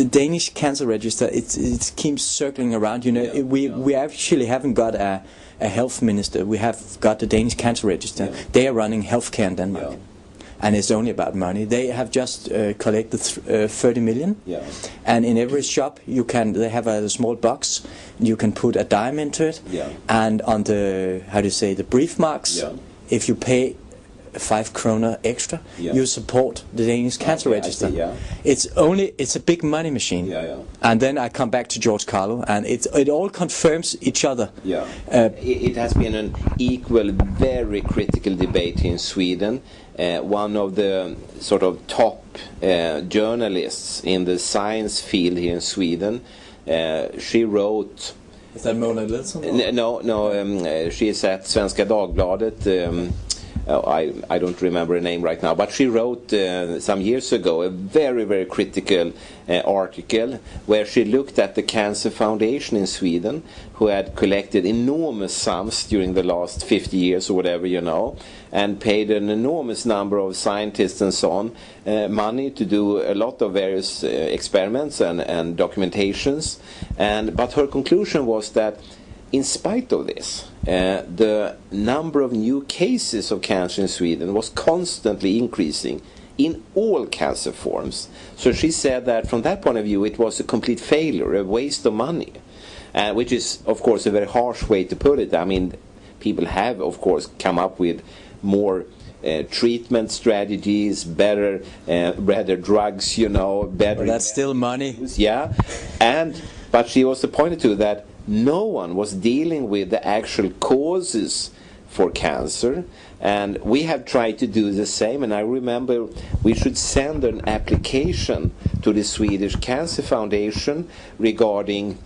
the Danish cancer register, it keeps circling around. You know, we actually haven't got a health minister. We have got the Danish cancer register. Yeah. They are running healthcare in Denmark. Yeah. And it's only about money. They have just collected 30 million, Yeah. and in every shop they have a small box. You can put a dime into it, Yeah. and on the the brief marks, Yeah. if you pay 5 kroner extra, Yeah. you support the Danish cancer Okay, I register. see, yeah. It's a big money machine. Yeah, yeah. And then I come back to George Carlo, and it all confirms each other. Yeah. It has been an equal, very critical debate here in Sweden. One of the sort of top journalists in the science field here in Sweden, she wrote... Is that Mona Lilson? No, she is at Svenska Dagbladet. I don't remember her name right now, but she wrote some years ago a very, very critical article where she looked at the Cancer Foundation in Sweden, who had collected enormous sums during the last 50 years or whatever, you know, and paid an enormous number of scientists and so on money to do a lot of various experiments and documentations. But her conclusion was that in spite of this, the number of new cases of cancer in Sweden was constantly increasing in all cancer forms. So she said that from that point of view it was a complete failure, a waste of money, which is of course a very harsh way to put it. I mean, people have of course come up with more treatment strategies, better drugs, you know, better... But that's still money. Yeah, but she also pointed to that no one was dealing with the actual causes for cancer, and we have tried to do the same. And I remember we should send an application to the Swedish Cancer Foundation regarding,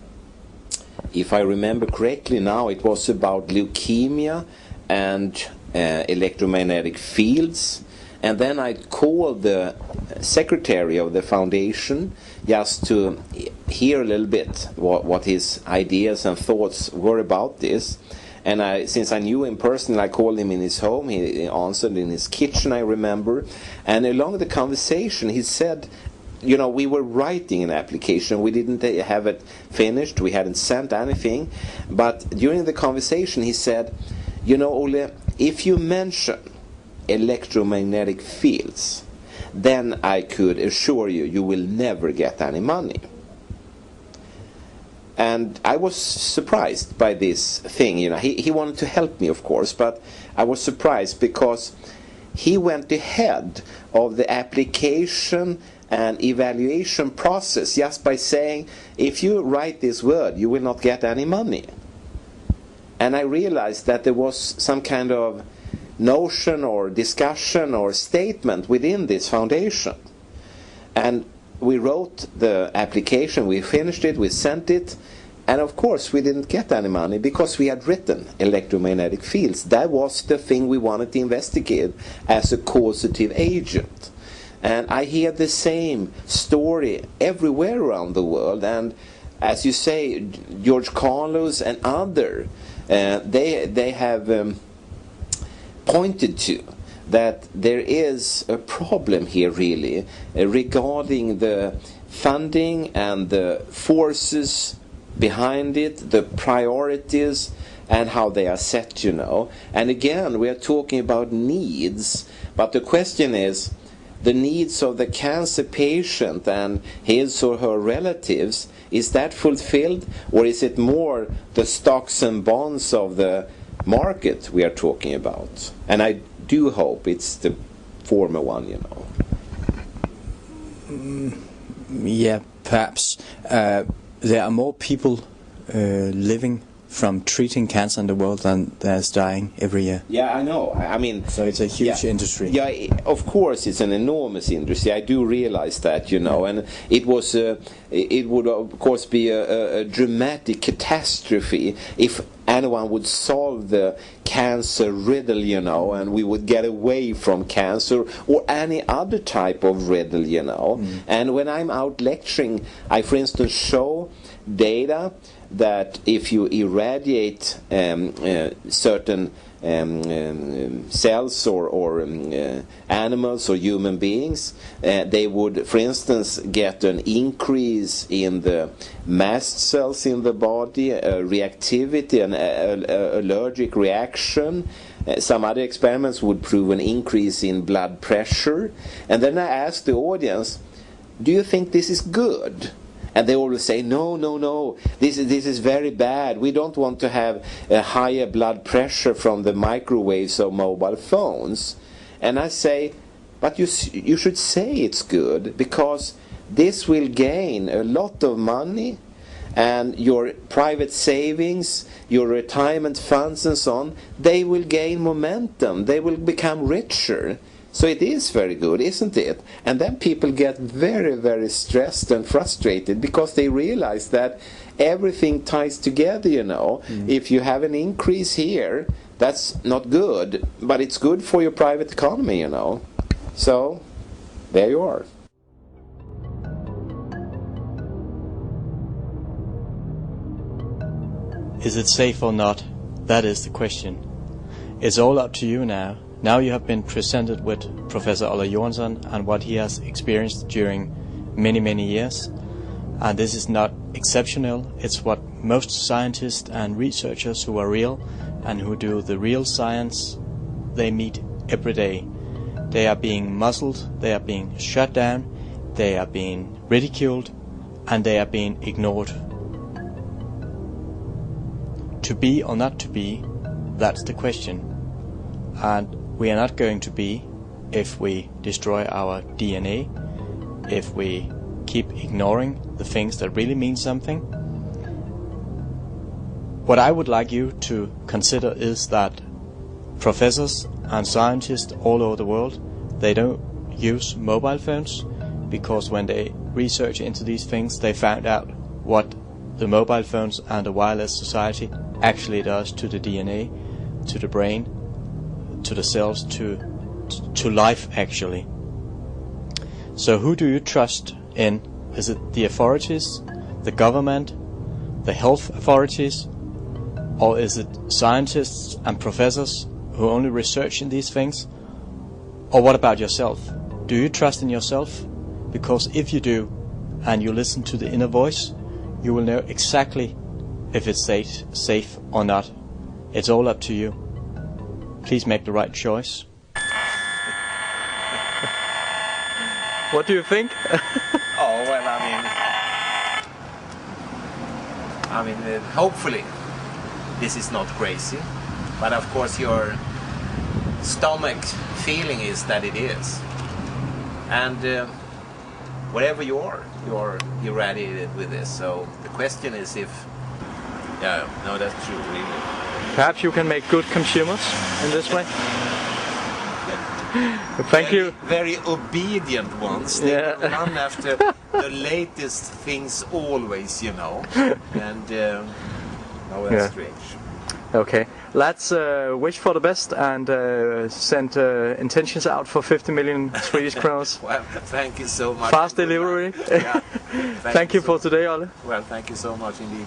if I remember correctly now, it was about leukemia and electromagnetic fields. And then I called the secretary of the foundation just to hear a little bit what his ideas and thoughts were about this. And since I knew him personally, I called him in his home. He answered in his kitchen, I remember. And along the conversation, he said, you know, we were writing an application. We didn't have it finished. We hadn't sent anything. But during the conversation, he said, you know, Ole, if you mention electromagnetic fields, then I could assure you, you will never get any money. And I was surprised by this thing. You know, he wanted to help me, of course, but I was surprised because he went ahead of the application and evaluation process just by saying, if you write this word, you will not get any money. And I realized that there was some kind of notion or discussion or statement within this foundation. And we wrote the application, we finished it, we sent it, and of course we didn't get any money because we had written electromagnetic fields. That was the thing we wanted to investigate as a causative agent. And I hear the same story everywhere around the world. And as you say, George Carlos and other, they have pointed to that there is a problem here really regarding the funding and the forces behind it, the priorities and how they are set, you know. And again, we are talking about needs, but the question is the needs of the cancer patient and his or her relatives, is that fulfilled, or is it more the stocks and bonds of the market we are talking about? And I do hope it's the former one, you know. Yeah, perhaps. There are more people living from treating cancer in the world than there's dying every year. Yeah, I know. I mean, so it's a huge industry. Yeah, of course, it's an enormous industry. I do realize that, you know, and it was it would of course be a dramatic catastrophe if anyone would solve the cancer riddle, you know, and we would get away from cancer or any other type of riddle, you know. And when I'm out lecturing, I, for instance, show data that if you irradiate certain cells or animals or human beings, they would, for instance, get an increase in the mast cells in the body, reactivity, an allergic reaction. Some other experiments would prove an increase in blood pressure. And then I asked the audience, do you think this is good? And they always say, no, this is very bad. We don't want to have a higher blood pressure from the microwaves of mobile phones. And I say, but you should say it's good, because this will gain a lot of money, and your private savings, your retirement funds and so on, they will gain momentum. They will become richer. So it is very good, isn't it? And then people get very, very stressed and frustrated because they realize that everything ties together, you know. If you have an increase here, that's not good, but it's good for your private economy, you know. So, there you are. Is it safe or not? That is the question. It's all up to you now. Now you have been presented with Professor Ola Johansson and what he has experienced during many, many years. And this is not exceptional. It's what most scientists and researchers who are real and who do the real science, they meet every day. They are being muzzled, they are being shut down, they are being ridiculed, and they are being ignored. To be or not to be, that's the question. And we are not going to be if we destroy our DNA, if we keep ignoring the things that really mean something. What I would like you to consider is that professors and scientists all over the world, they don't use mobile phones, because when they research into these things, they found out what the mobile phones and the wireless society actually does to the DNA, to the brain, to the cells, to life actually. So who do you trust in? Is it the authorities, the government, the health authorities, or is it scientists and professors who only research in these things? Or what about yourself? Do you trust in yourself? Because if you do, and you listen to the inner voice, you will know exactly if it's safe or not. It's all up to you. Please make the right choice. What do you think? Oh, well, I mean, hopefully this is not crazy, but of course your stomach feeling is that it is. And wherever you are, you're irradiated with this. So the question is if, yeah, no, that's true, really. Perhaps you can make good consumers in this way. Thank you. Very obedient ones. They run after the latest things always, you know. And oh, that's strange. Okay, let's wish for the best and send intentions out for 50 million Swedish crowns. Well, thank you so much. Fast delivery. Yeah. Thank you for today, Ola. Well, thank you so much indeed.